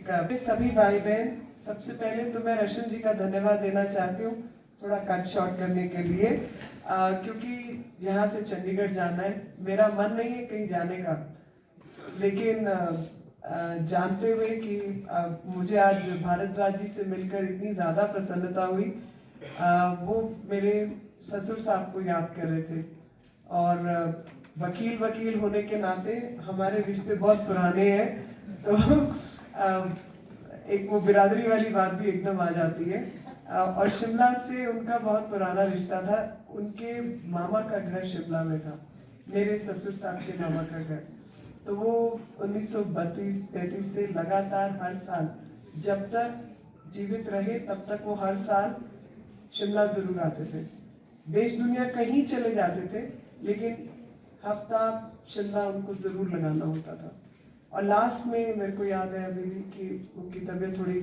सभी भाई बहन, सबसे पहले तो मैं रशन जी का धन्यवाद देना चाहती हूँ थोड़ा कट शॉर्ट करने के लिए, क्योंकि यहाँ से चंडीगढ़ जाना है। मेरा मन नहीं है कहीं जाने का, लेकिन जानते हुए कि मुझे आज भारद्वाज जी से मिलकर इतनी ज़्यादा प्रसन्नता हुई। वो मेरे ससुर साहब को याद कर रहे थे और वकील होने के नाते हमारे रिश्ते बहुत पुराने हैं, तो एक वो बिरादरी वाली बात भी एकदम आ जाती है। और शिमला से उनका बहुत पुराना रिश्ता था। उनके मामा का घर शिमला में था, मेरे ससुर साहब के मामा का घर। तो वो 1932-33 से लगातार हर साल, जब तक जीवित रहे तब तक वो हर साल शिमला जरूर आते थे। देश दुनिया कहीं चले जाते थे, लेकिन हफ्ता शिमला उनको जरूर लगाना होता था। और लास्ट में मेरे को याद है अभी भी कि उनकी तबीयत थोड़ी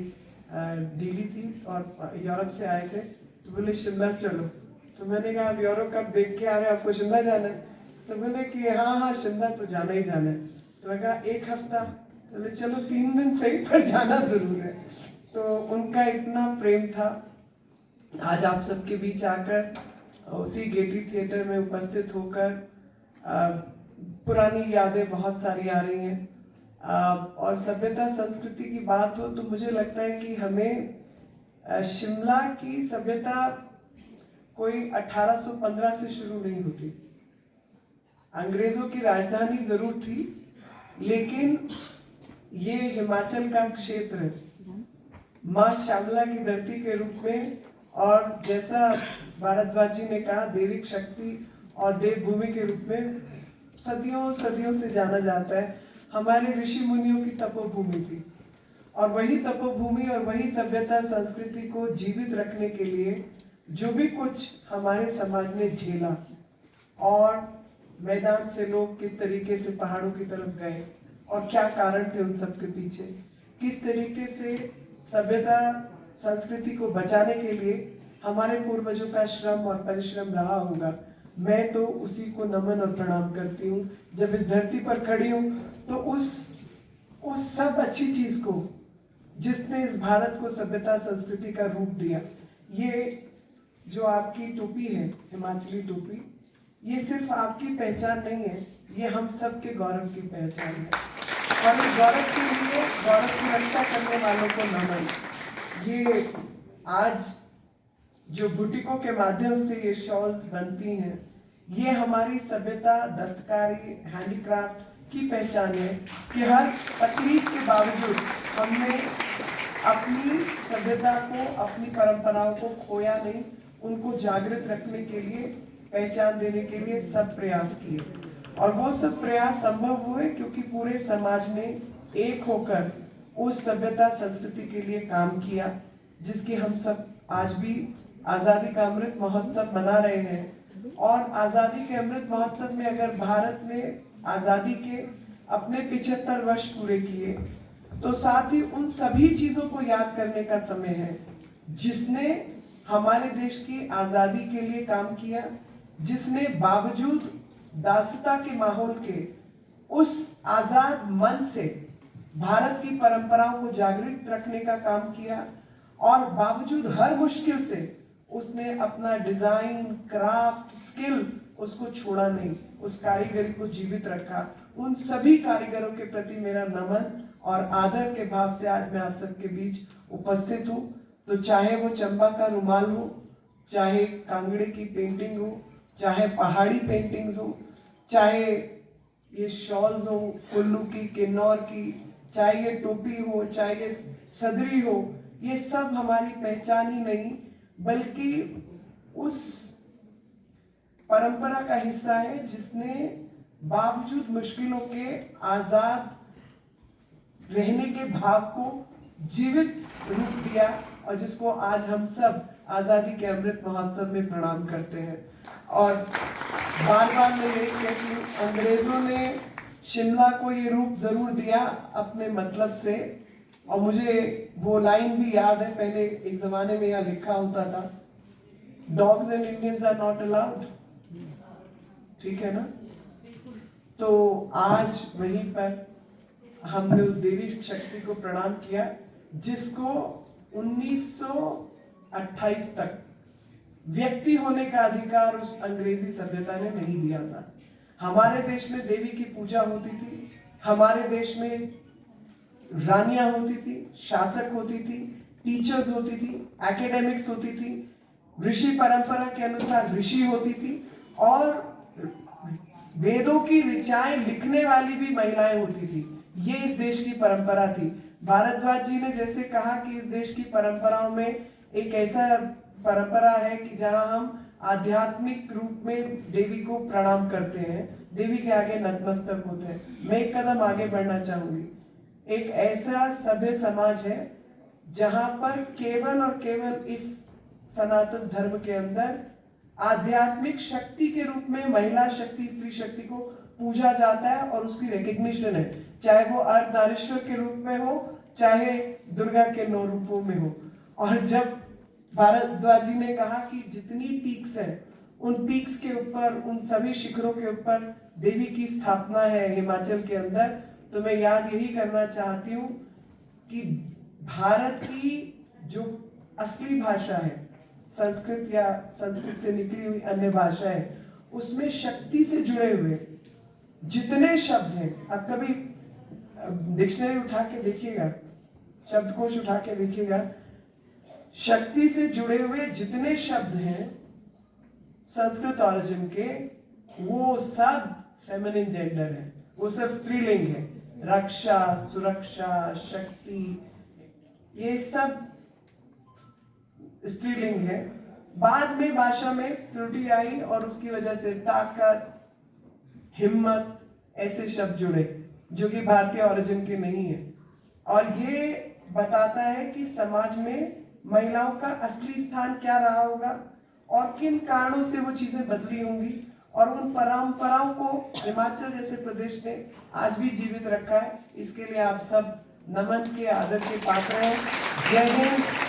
ढीली थी और यूरोप से आए थे, तो बोले शिमला चलो। तो मैंने कहा आप यूरोप कब देख के आ रहे हैं, आपको शिमला जाना है? तो बोले कि हाँ शिमला तो जाना ही जाना है। तो मैं कहा एक हफ्ता? तो बोले चलो 3 दिन सही, पर जाना जरूर है। तो उनका इतना प्रेम था। आज आप सबके बीच आकर उसी गेटी थिएटर में उपस्थित होकर पुरानी यादें बहुत सारी आ रही हैं। और सभ्यता संस्कृति की बात हो तो मुझे लगता है कि हमें शिमला की सभ्यता कोई 1815 से शुरू नहीं होती। अंग्रेजों की राजधानी जरूर थी, लेकिन ये हिमाचल का क्षेत्र माँ श्यामला की धरती के रूप में, और जैसा भारद्वाज जी ने कहा, देविक शक्ति और देवभूमि के रूप में सदियों सदियों से जाना जाता है। हमारे ऋषि मुनियों की तपोभूमि थी, और वही तपोभूमि और वही सभ्यता संस्कृति को जीवित रखने के लिए जो भी कुछ हमारे समाज ने झेला, और मैदान से लोग किस तरीके से पहाड़ों की तरफ गए और क्या कारण थे उन सब के पीछे, किस तरीके से सभ्यता संस्कृति को बचाने के लिए हमारे पूर्वजों का श्रम और परिश्रम रहा होगा, मैं तो उसी को नमन और प्रणाम करती हूँ। जब इस धरती पर खड़ी हूँ तो उस सब अच्छी चीज को, जिसने इस भारत को सभ्यता संस्कृति का रूप दिया, ये जो आपकी टोपी है, हिमाचली टोपी, ये सिर्फ आपकी पहचान नहीं है, ये हम सब के गौरव की पहचान है। और इस गौरव के लिए गौरव की रक्षा करने वालों को नमन। ये आज जो बुटीकों के माध्यम से ये शॉल्स बनती हैं, ये हमारी सभ्यता, दस्तकारी, हैंडीक्राफ्ट की पहचान है कि हर तकलीफ के बावजूद हमने अपनी सभ्यता को, अपनी परंपराओं को खोया नहीं, उनको जागृत रखने के लिए, पहचान देने के लिए सब प्रयास किए। और वो सब प्रयास संभव हुए क्योंकि पूरे समाज ने एक होकर उस सभ्यता संस्कृति के लिए काम किया, जिसकी हम सब आज भी आजादी का अमृत महोत्सव मना रहे हैं। और आजादी के अमृत महोत्सव में अगर भारत ने आजादी के अपने 75 वर्ष पूरे किए, तो साथ ही उन सभी चीजों को याद करने का समय है जिसने हमारे देश की आजादी के लिए काम किया, जिसने बावजूद दासता के माहौल के उस आजाद मन से भारत की परंपराओं को जागृत रखने का काम किया, और बावजूद हर मुश्किल से उसने अपना डिजाइन, क्राफ्ट, स्किल उसको छोड़ा नहीं, उस कारीगरी को जीवित रखा। उन सभी कारीगरों के प्रति मेरा नमन और आदर के भाव से आज मैं आप सबके बीच उपस्थित हूँ। तो चाहे वो चंपा का रुमाल हो, चाहे कांगड़े की पेंटिंग हो, चाहे पहाड़ी पेंटिंग्स हो, चाहे ये शॉल्स हो कुल्लू की, किन्नौर की, चाहे ये टोपी हो, चाहे ये सदरी हो, ये सब हमारी पहचान ही नहीं बल्कि उस परंपरा का हिस्सा है जिसने बावजूद मुश्किलों के आजाद रहने के भाव को जीवित रूप दिया, और जिसको आज हम सब आजादी के अमृत महोत्सव में प्रणाम करते हैं। और बार बार मैं यही कहती हूँ, अंग्रेजों ने शिमला को ये रूप जरूर दिया अपने मतलब से। और मुझे वो लाइन भी याद है, पहले एक जमाने में यहाँ लिखा होता था, dogs and Indians are not allowed, ठीक है ना? तो आज वहीं पर हमने उस देवी शक्ति को प्रणाम किया जिसको 1928 तक व्यक्ति होने का अधिकार उस अंग्रेजी सभ्यता ने नहीं दिया था। हमारे देश में देवी की पूजा होती थी, हमारे देश में रानियां होती थी, शासक होती थी, टीचर्स होती थी, एकेडमिक्स होती थी, ऋषि परंपरा के अनुसार ऋषि होती थी और वेदों की ऋचाएं लिखने वाली भी महिलाएं होती थी। ये इस देश की परंपरा थी। भारद्वाज जी ने जैसे कहा कि इस देश की परंपराओं में एक ऐसा परंपरा है कि जहां हम आध्यात्मिक रूप में देवी को प्रणाम करते हैं, देवी के आगे नतमस्तक होते हैं। मैं एक कदम आगे बढ़ना चाहूंगी। एक ऐसा सभ्य समाज है जहां पर केवल और केवल इस सनातन धर्म के अंदर आध्यात्मिक शक्ति के रूप में महिला शक्ति, स्त्री शक्ति को पूजा जाता है और उसकी रिकग्निशन है, चाहे वो अर्धनारीश्वर के रूप में हो, चाहे दुर्गा के 9 रूपों में हो। और जब भारद्वाज जी ने कहा कि जितनी पीक्स हैं, उन पीक्स के ऊपर, उन सभी शिखरों के ऊपर देवी की स्थापना है हिमाचल के अंदर, तो मैं याद यही करना चाहती हूँ कि भारत की जो असली भाषा है संस्कृत या संस्कृत से निकली हुई अन्य भाषाएं, उसमें शक्ति से जुड़े हुए जितने शब्द हैं, अब कभी डिक्शनरी उठा के देखिएगा, शब्दकोश उठा के देखिएगा, शक्ति से जुड़े हुए जितने शब्द हैं संस्कृत ऑरिजिन के, वो सब फेमिनिन जेंडर है, वो सब स्त्रीलिंग है। रक्षा, सुरक्षा, शक्ति, ये सब स्त्रीलिंग है। बाद में भाषा में त्रुटि आई और उसकी वजह से ताकत, हिम्मत ऐसे शब्द जुड़े जो कि भारतीय ओरिजिन के नहीं है। और ये बताता है कि समाज में महिलाओं का असली स्थान क्या रहा होगा और किन कारणों से वो चीजें बदली होंगी, और उन परंपराओं को हिमाचल जैसे प्रदेश ने आज भी जीवित रखा है। इसके लिए आप सब नमन के, आदर के पात्र हैं। जय हिंद।